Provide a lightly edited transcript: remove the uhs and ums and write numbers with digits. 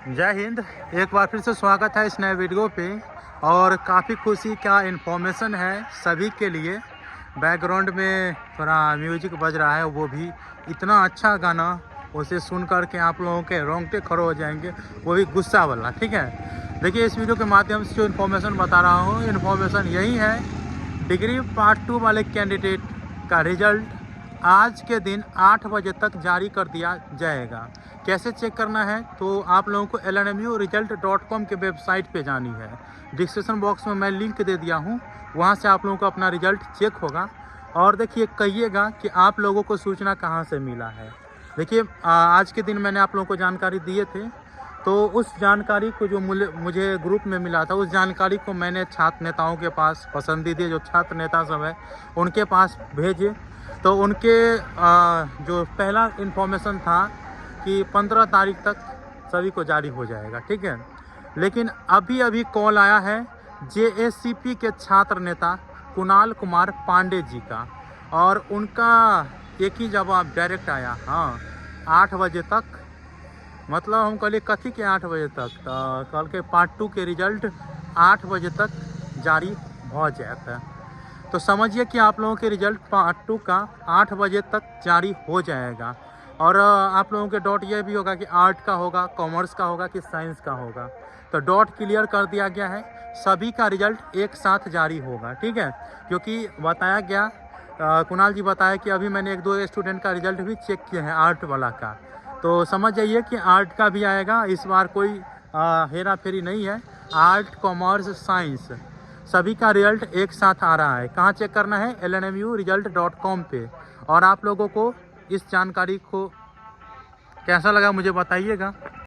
जय हिंद। एक बार फिर से स्वागत है इस नए वीडियो पे। और काफ़ी खुशी का इन्फॉर्मेशन है सभी के लिए। बैकग्राउंड में थोड़ा म्यूजिक बज रहा है, वो भी इतना अच्छा गाना, उसे सुन कर के आप लोगों के रोंगटे खड़े हो जाएंगे, वो भी गुस्सा वाला। ठीक है, देखिए इस वीडियो के माध्यम से जो इन्फॉर्मेशन बता रहा हूँ, इन्फॉर्मेशन यही है, डिग्री पार्ट 2 वाले कैंडिडेट का रिजल्ट आज के दिन 8 बजे तक जारी कर दिया जाएगा। कैसे चेक करना है तो आप लोगों को lnmuresult.com के वेबसाइट पे जानी है। डिस्क्रिप्शन बॉक्स में मैं लिंक दे दिया हूँ, वहाँ से आप लोगों को अपना रिजल्ट चेक होगा। और देखिए, कहिएगा कि आप लोगों को सूचना कहाँ से मिला है। देखिए आज के दिन मैंने आप लोगों को जानकारी दिए थे, तो उस जानकारी को जो मुझे ग्रुप में मिला था, उस जानकारी को मैंने छात्र नेताओं के पास, पसंदीदा जो छात्र नेता सब है उनके पास भेजे। तो उनके जो पहला इन्फॉर्मेशन था कि 15 तारीख तक सभी को जारी हो जाएगा। ठीक है, लेकिन अभी कॉल आया है JACP के छात्र नेता कुणाल कुमार पांडे जी का, और उनका एक ही जवाब डायरेक्ट आया, हाँ 8 बजे तक। मतलब हम कहलिए कथी के 8 बजे तक, तो कल के पार्ट 2 के रिजल्ट 8 बजे तक जारी हो जाता है। तो समझिए कि आप लोगों के रिजल्ट पार्ट 2 का 8 बजे तक जारी हो जाएगा। और आप लोगों के डॉट ये भी होगा कि आर्ट का होगा, कॉमर्स का होगा कि साइंस का होगा। तो डॉट क्लियर कर दिया गया है, सभी का रिजल्ट एक साथ जारी होगा। ठीक है, क्योंकि बताया गया, कुणाल जी बताया कि अभी मैंने 1-2 स्टूडेंट का रिजल्ट भी चेक किया है आर्ट वाला का। तो समझ जाइए कि आर्ट का भी आएगा, इस बार कोई हेरा फेरी नहीं है। आर्ट, कॉमर्स, साइंस सभी का रिजल्ट एक साथ आ रहा है। कहाँ चेक करना है? lnmuresult.com पे। और आप लोगों को इस जानकारी को कैसा लगा मुझे बताइएगा।